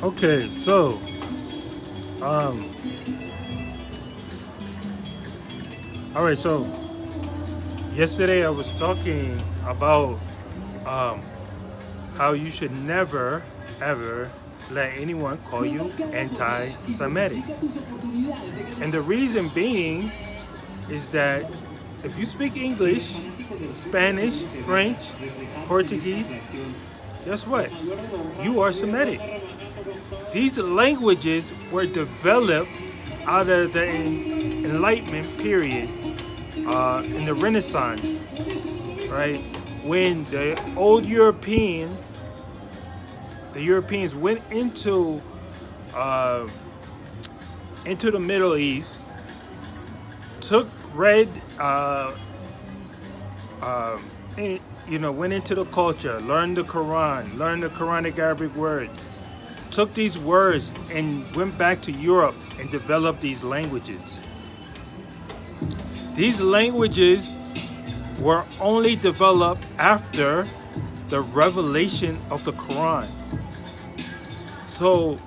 Okay, so um, all right. So yesterday I was talking about um, how you should never ever let anyone call you anti-Semitic, and the reason being is that if you speak English, Spanish, French, Portuguese, guess what? You are Semitic. These languages were developed out of the Enlightenment period in the Renaissance, right? When the Europeans went uh, into the Middle East, took read, went into the culture, learned the Quran, learned the Quranic Arabic words, took these words and went back to Europe and developed these languages. These languages were only developed after the revelation of the Quran. So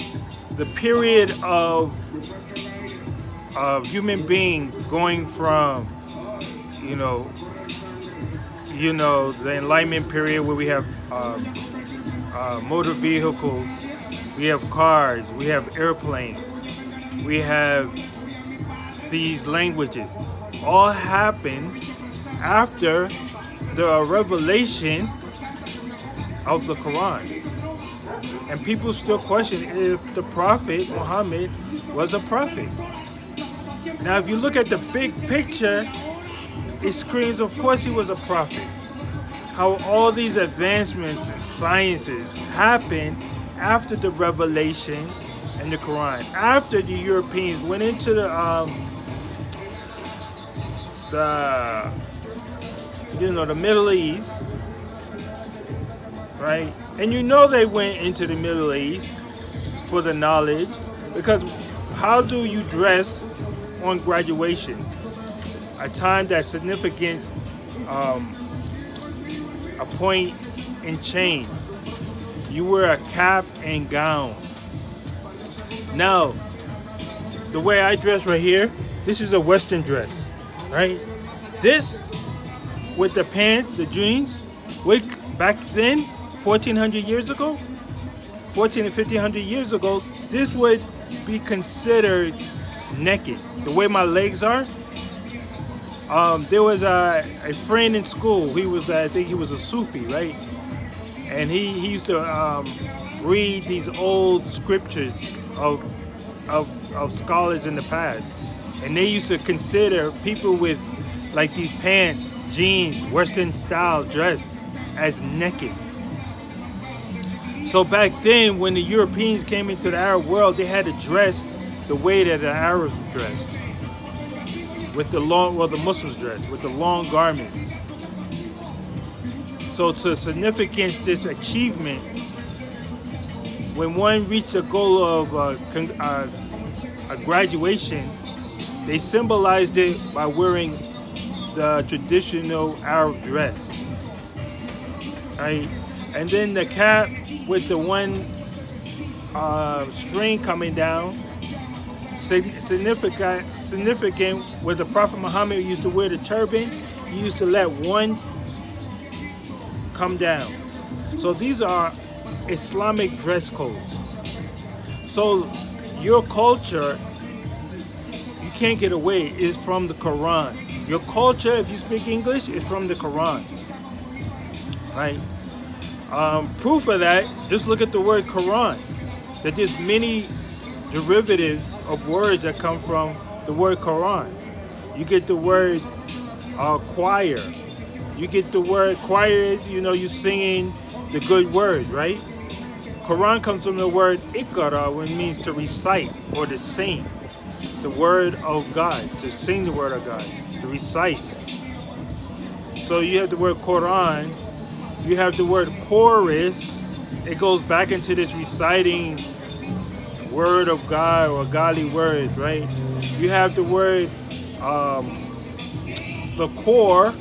the period of human beings going from, the Enlightenment period where we have motor vehicles, we have cars, we have airplanes, we have these languages, all happened after the revelation of the Quran. And people still question if the Prophet Muhammad was a prophet. Now, if you look at the big picture, it screams, of course he was a prophet. How all these advancements in sciences happened after the revelation and the Quran. After the Europeans went into the Middle East, right? And they went into the Middle East for the knowledge, because how do you dress on graduation? A time that significance a point in change. You wear a cap and gown. Now, the way I dress right here, this is a Western dress, right? This with the pants, the jeans, back then, 1400 years ago, 14 and 1500 years ago, this would be considered naked. The way my legs are, there was a friend in school. I think he was a Sufi, right? And he used to read these old scriptures of scholars in the past, and they used to consider people with like these pants, jeans, Western style dress as naked. So back then, when the Europeans came into the Arab world, they had to dress the way that the Arabs dressed, with the Muslims dress with the long garments. So to significance this achievement, when one reached the goal of a graduation, they symbolized it by wearing the traditional Arab dress, right? And then the cap with the one string coming down, significant where the Prophet Muhammad used to wear the turban, he used to let one come down. So these are Islamic dress codes. So your culture, you can't get away, is from the Quran. Your culture, if you speak English, is from the Quran, right? Proof of that, just look at the word Quran. That there's many derivatives of words that come from the word Quran. You get the word choir. You get the word choir, you're singing the good word, right? Quran comes from the word Iqra, which means to recite or to sing the word of God, to sing the word of God, to recite. So you have the word Quran, you have the word chorus. It goes back into this reciting word of God or godly words, right? You have the word the core,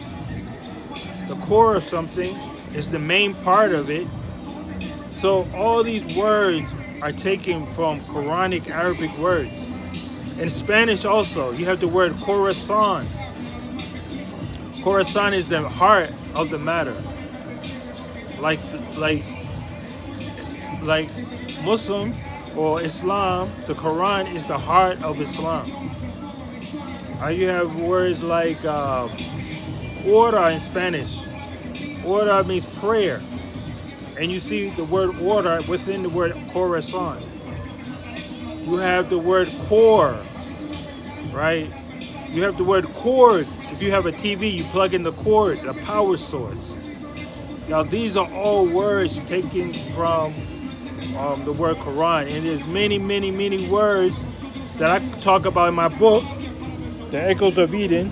the core of something, is the main part of it. So all these words are taken from Quranic Arabic words. In Spanish also, you have the word corazon. Corazon is the heart of the matter. Like Muslims or Islam, the Quran is the heart of Islam. You have words like order in Spanish. Order means prayer. And you see the word order within the word corazon. You have the word core, right? You have the word cord. If you have a TV, you plug in the cord, the power source. Now, these are all words taken from the word Quran. And there's many, many, many words that I talk about in my book, The Echoes of Eden.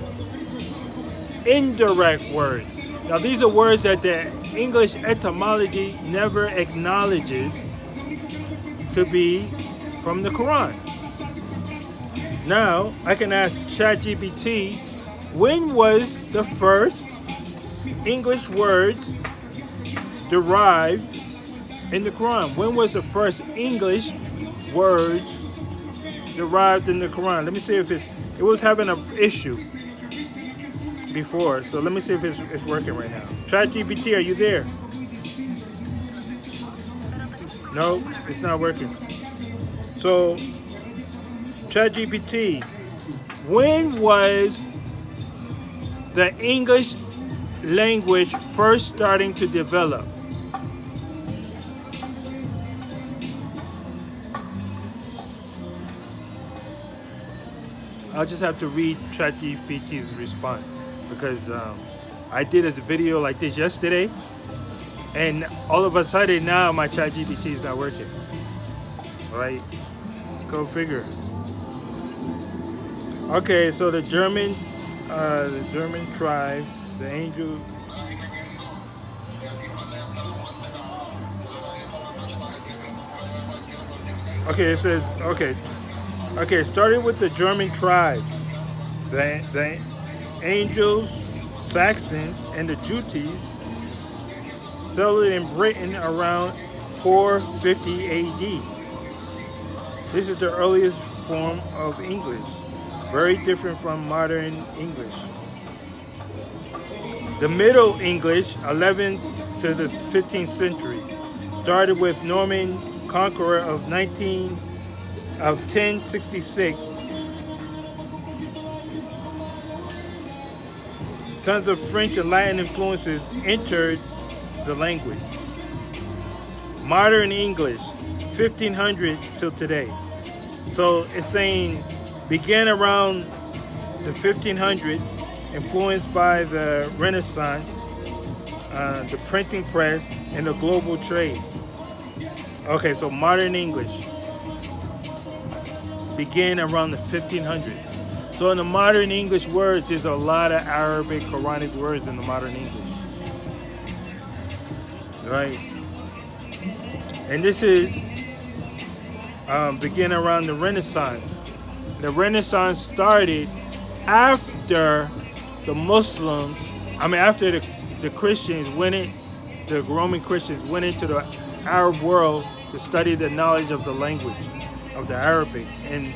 Indirect words. Now, these are words that the English etymology never acknowledges to be from the Quran. Now, I can ask ChatGPT, when was the first English words derived in the Quran? When was the first English words derived in the Quran? Let me see if it was having an issue before, so let me see if it's working right now. ChatGPT, are you there? No, it's not working. So, ChatGPT, when was the English language first starting to develop? I'll just have to read ChatGPT's response because I did a video like this yesterday, and all of a sudden now my ChatGPT is not working. All right, go figure. Okay, so the German tribe, the angel. Okay, it says okay. Okay, started with the German tribes, the Angles, Saxons, and the Jutes settled in Britain around 450 AD. This is the earliest form of English, very different from modern English. The Middle English, 11th to the 15th century, started with Norman conqueror of 1066. Tons of French and Latin influences entered the language. Modern English, 1500 till today. So it's saying began around the 1500s, influenced by the Renaissance, the printing press, and the global trade. Okay, so modern English began around the 1500s. So in the modern English words, there's a lot of Arabic Quranic words in the modern English. Right? And this is began around the Renaissance. The Renaissance started after the Muslims, after the Christians the Roman Christians went into the Arab world to study the knowledge of the language of the Arabic and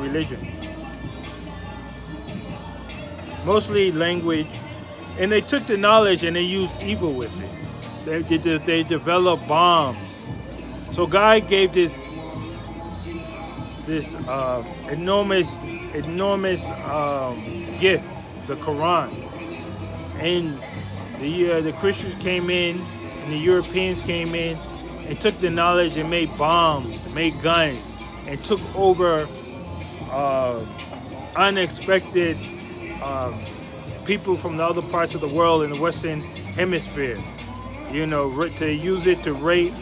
religion. Mostly language, and they took the knowledge and they used evil with it. They developed bombs. So God gave this enormous gift, the Quran, and the Christians came in and the Europeans came in and took the knowledge and made bombs, made guns, and took over unexpected people from the other parts of the world in the Western Hemisphere. To use it to rape,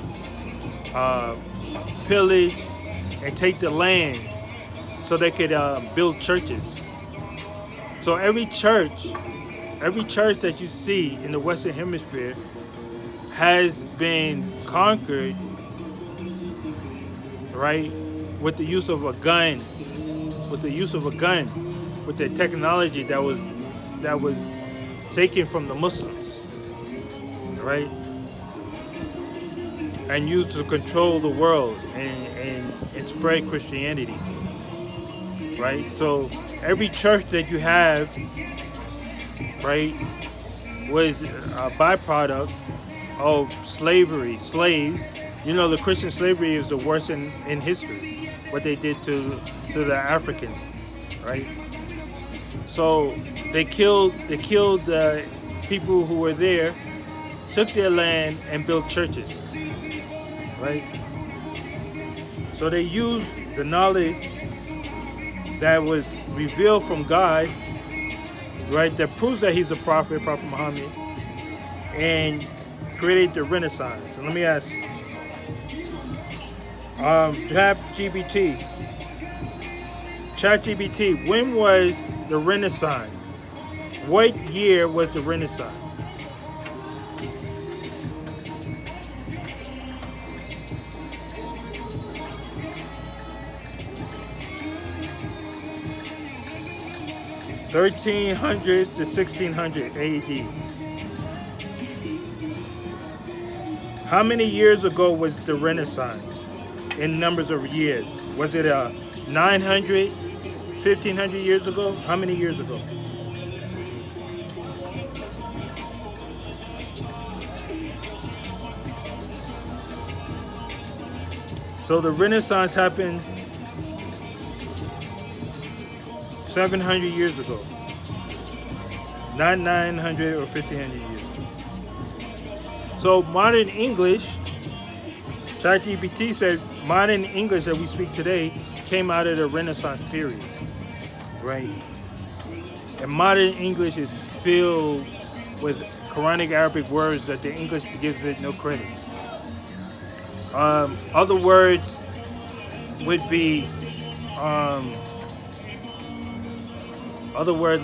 pillage, and take the land so they could build churches. So every church that you see in the Western Hemisphere has been conquered, right, with the use of a gun, with the technology that was taken from the Muslims, right? And used to control the world and spread Christianity, right? So every church that you have, right, was a byproduct of slavery, slaves. You know, the Christian slavery is the worst in history, what they did to the Africans, right? So they killed the people who were there, took their land and built churches, right? So they used the knowledge that was revealed from God, right, that proves that he's a prophet, Prophet Muhammad, and created the Renaissance. And let me ask, ChatGPT, when was the Renaissance? What year was the Renaissance? (1300s to 1600 AD). How many years ago was the Renaissance in numbers of years? Was it 900, 1500 years ago? How many years ago? So the Renaissance happened 700 years ago, not 900 or 1500 years. So modern English, ChatGPT said modern English that we speak today came out of the Renaissance period, right? And modern English is filled with Quranic Arabic words that the English gives it no credit. Other words would be, other words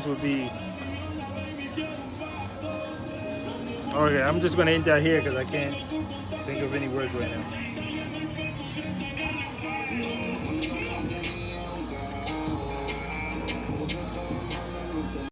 would be, okay, I'm just going to end that here because I can't think of any words right now.